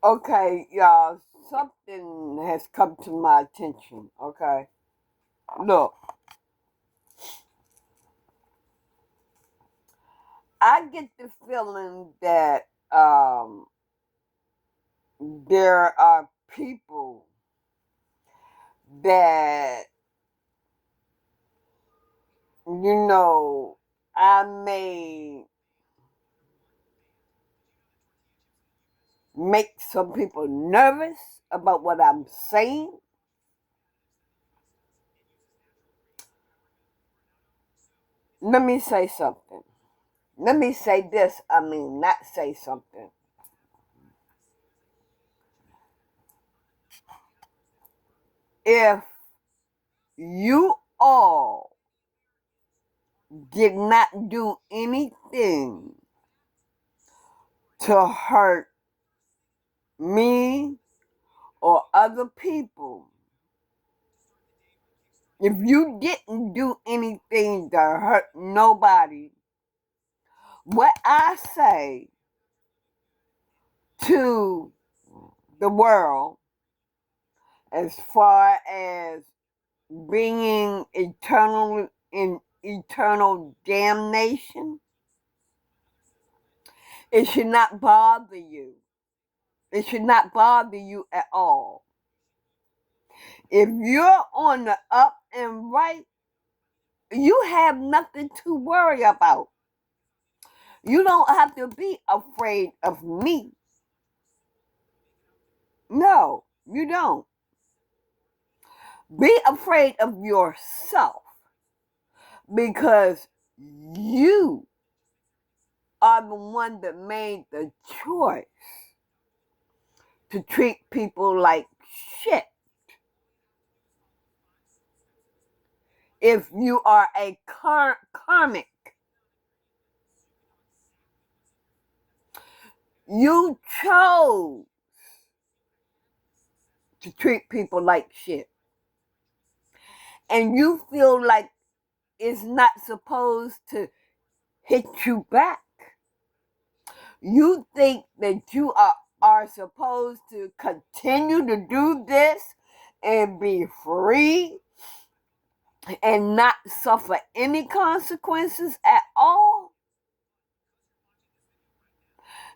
Okay, y'all, something has come to my attention, okay? Look, I get the feeling that there are people that, you know, I may make some people nervous about what I'm saying. Let me say something. Let me say this, not say something. If you all did not do anything to hurt me or other people, if you didn't do anything to hurt nobody, what I say to the world as far as bringing eternal damnation, it should not bother you. It should not bother you at all. If you're on the up and right, you have nothing to worry about. You don't have to be afraid of me. No, you don't. Be afraid of yourself because you are the one that made the choice to treat people like shit. If you are a karmic, you chose to treat people like shit. And you feel like it's not supposed to hit you back. You think that you are supposed to continue to do this and be free and not suffer any consequences at all?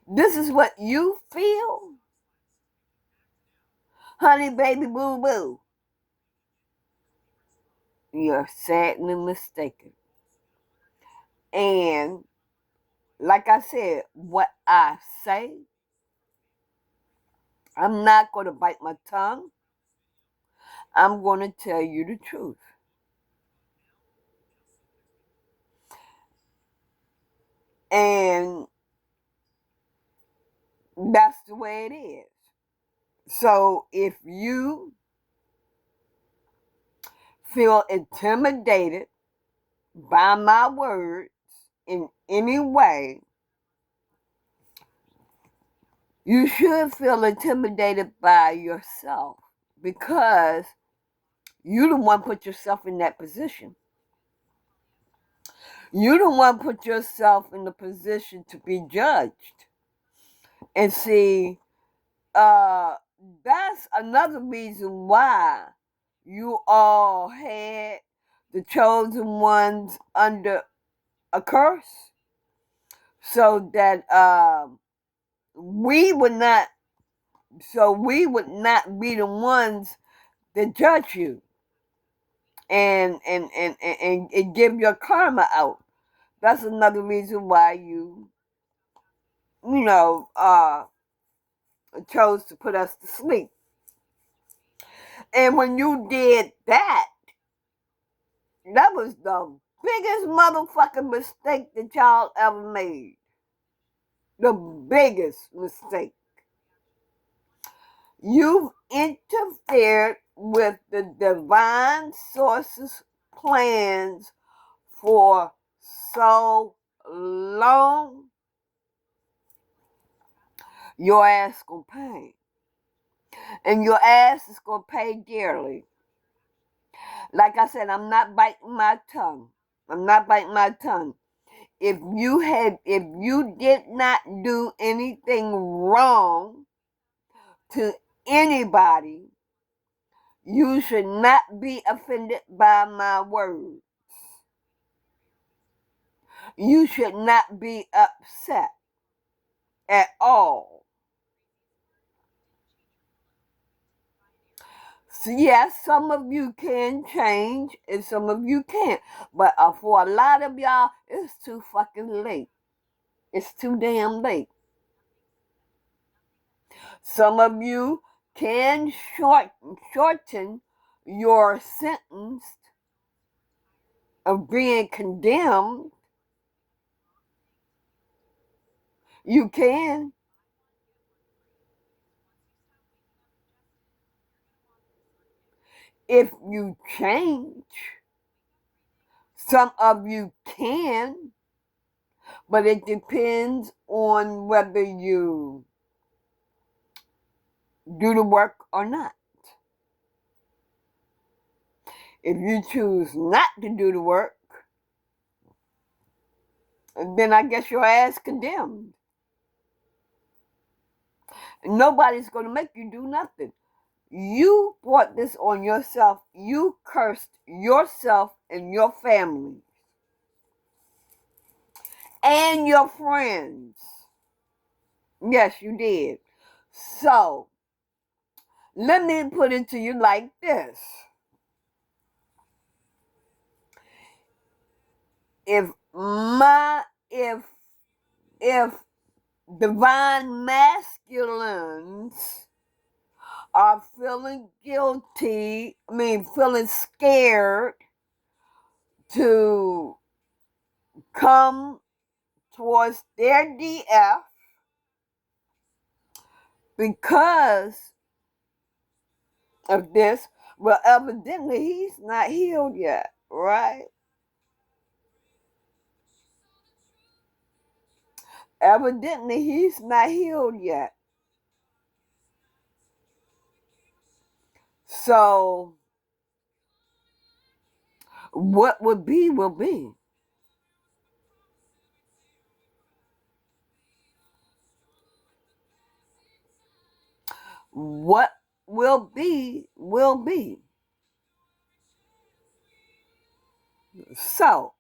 This is what you feel? Honey, baby, boo boo. You're sadly mistaken. And like I said, what I say, I'm not going to bite my tongue. I'm going to tell you the truth. And that's the way it is. So if you feel intimidated by my words in any way, you should feel intimidated by yourself because you the one put yourself in that position. You the one put yourself in the position to be judged. And see, that's another reason why you all had the chosen ones under a curse, so that we would not be the ones that judge you and give your karma out. That's another reason why you know chose to put us to sleep. And when you did that, that was the biggest motherfucking mistake that y'all ever made. The biggest mistake. You've interfered with the divine source's plans for so long, your ass gonna pay. And your ass is gonna pay dearly. Like I said, I'm not biting my tongue. I'm not biting my tongue. If you did not do anything wrong to anybody, you should not be offended by my words. You should not be upset at all. So yes, some of you can change and some of you can't. But for a lot of y'all, it's too fucking late. It's too damn late. Some of you can shorten your sentence of being condemned. You can. If you change, some of you can, but it depends on whether you do the work or not. If you choose not to do the work, then I guess your ass condemned. Nobody's going to make you do nothing. You brought this on yourself. You cursed yourself and your family and your friends. Yes, you did. So, let me put it to you like this. If if divine masculines are feeling guilty, feeling scared to come towards their DF because of this, well, evidently he's not healed yet, right? Evidently he's not healed yet. So, what would be, will be. What will be, will be. So,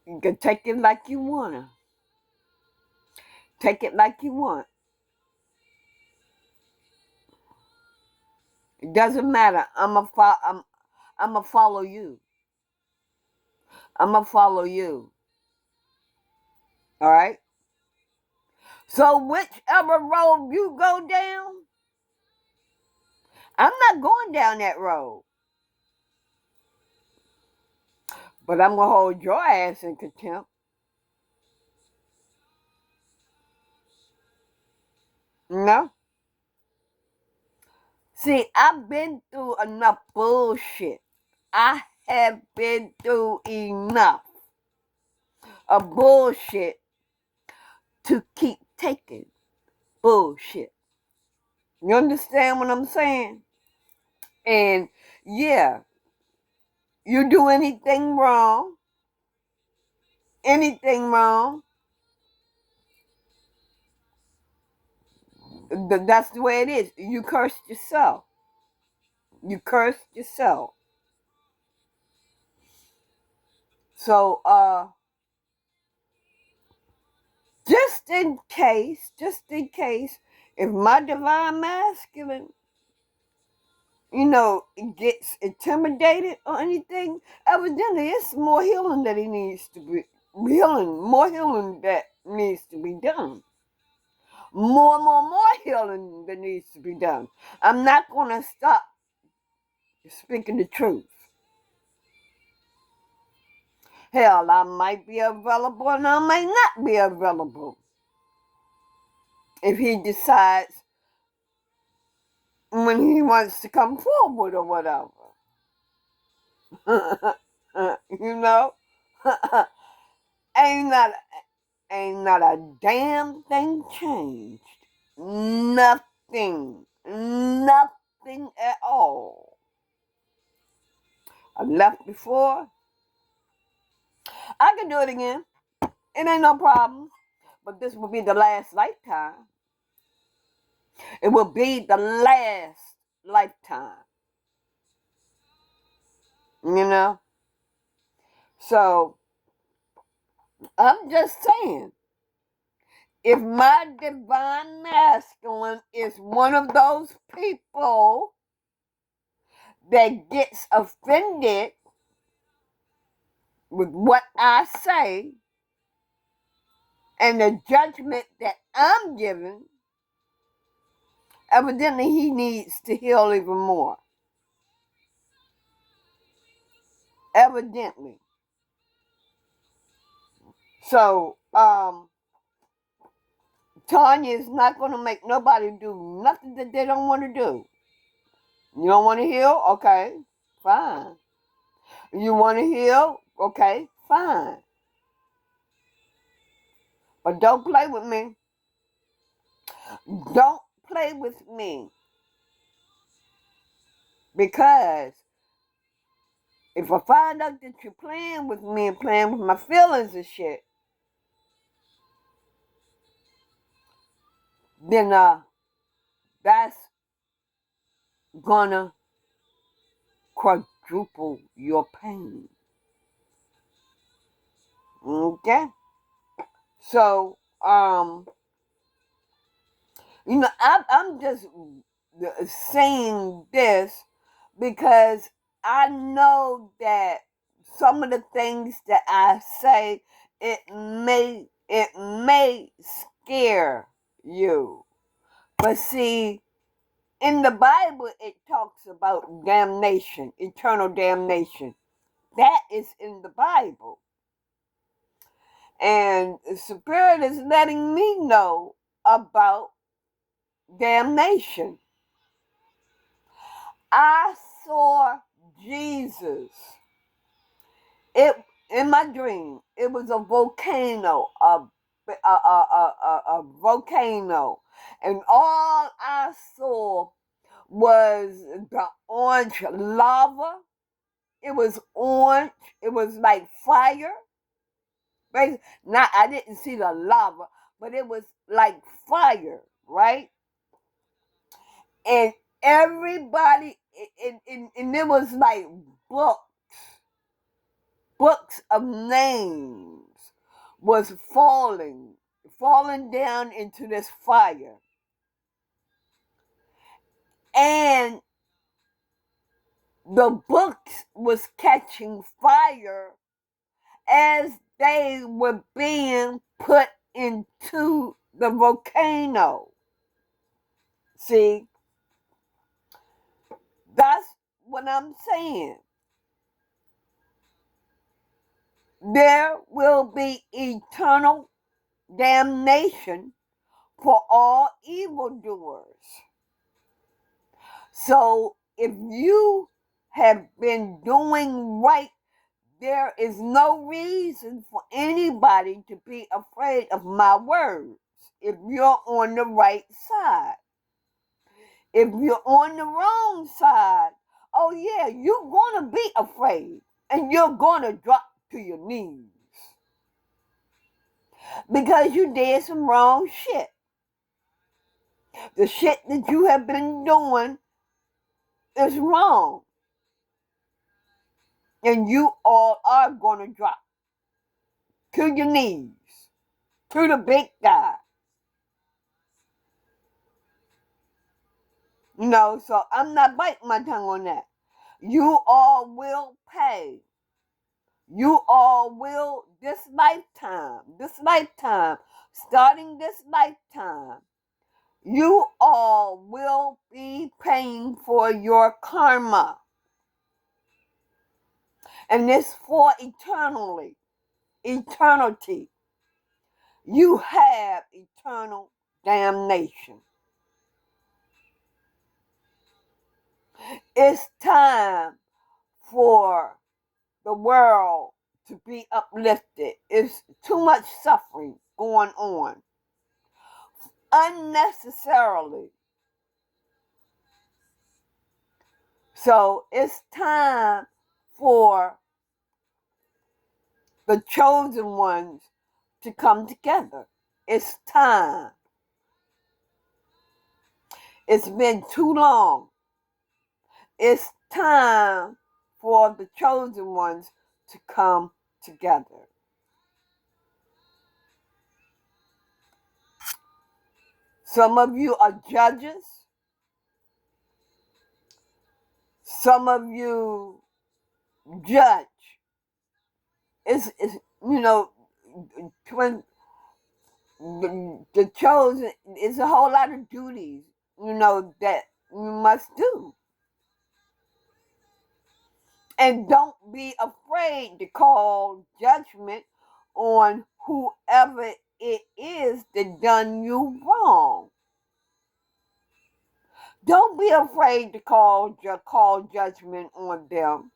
you can take it like you wanna. Take it like you want. It doesn't matter. I'ma follow you. I'ma follow you. All right. So whichever road you go down, I'm not going down that road. But I'm gonna hold your ass in contempt. No. See, I've been through enough bullshit. I have been through enough of bullshit to keep taking bullshit. You understand what I'm saying? And yeah, you do anything wrong, that's the way it is. You cursed yourself. You cursed yourself. So, just in case, if my divine masculine, gets intimidated or anything, evidently it's more healing that he needs to be more healing that needs to be done. More healing that needs to be done. I'm not gonna stop speaking the truth. Hell, I might be available and I might not be available if he decides when he wants to come forward or whatever. you know, ain't not ain't not a damn thing changed. Nothing at all. I left before, I can do it again. It ain't no problem. But this will be the last lifetime. It will be the last lifetime. You know? So, I'm just saying, if my divine masculine is one of those people that gets offended with what I say and the judgment that I'm giving, evidently he needs to heal even more. Evidently. So, Tanya is not going to make nobody do nothing that they don't want to do. You don't want to heal? Okay, fine. You want to heal? Okay, fine. But don't play with me. Don't play with me. Because if I find out that you're playing with me and playing with my feelings and shit, then that's gonna quadruple your pain. Okay? So, I'm just saying this because I know that some of the things that I say, it may scare you. But see, in the Bible it talks about damnation, eternal damnation. That is in the Bible. And Spirit is letting me know about damnation. I saw Jesus. It in my dream. It was a volcano, a volcano, and all I saw was the orange lava. It was orange. It was like fire. Not I didn't see the lava, but it was like fire, right? And everybody, and it was like books of names was falling down into this fire. And the books was catching fire as they were being put into the volcano. See, that's what I'm saying. There will be eternal damnation for all evildoers. So if you have been doing right, there is no reason for anybody to be afraid of my words if you're on the right side. If you're on the wrong side, oh yeah, you're going to be afraid and you're going to drop to your knees because you did some wrong shit. The shit that you have been doing is wrong. And you all are going to drop to your knees, to the big guy. So I'm not biting my tongue on that. You all will pay. You all will, this lifetime, starting this lifetime, you all will be paying for your karma. And this for eternity. You have eternal damnation. It's time for the world to be uplifted. It's too much suffering going on unnecessarily. So it's time for the chosen ones to come together. It's time. It's been too long. It's time for the chosen ones to come together. Some of you are judges. Some of you judge. It's when the chosen, it's a whole lot of duties, that you must do. And don't be afraid to call judgment on whoever it is that done you wrong. Don't be afraid to call judgment on them.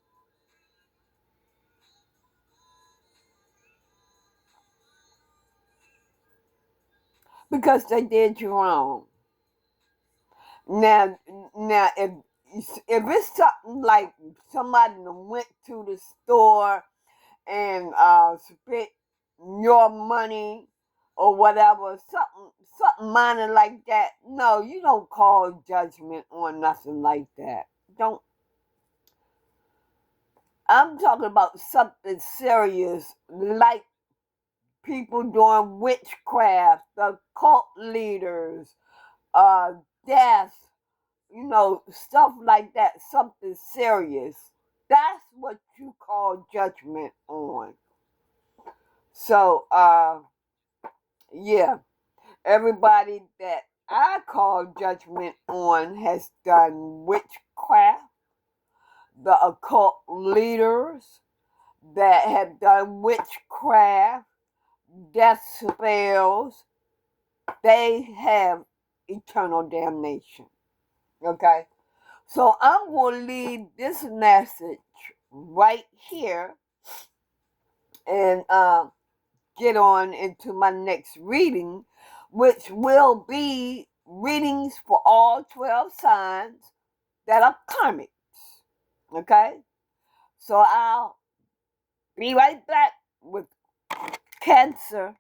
Because they did you wrong. Now, if it's something like somebody went to the store and spent your money or whatever, something minor like that, no, you don't call judgment on nothing like that. Don't. I'm talking about something serious, like people doing witchcraft, the cult leaders, death, stuff like that, something serious. That's what you call judgment on. So, yeah, everybody that I call judgment on has done witchcraft, the occult leaders that have done witchcraft, death spells, they have eternal damnation. Okay? So I'm going to leave this message right here and get on into my next reading, which will be readings for all 12 signs that are karmics. Okay? So I'll be right back with Cancer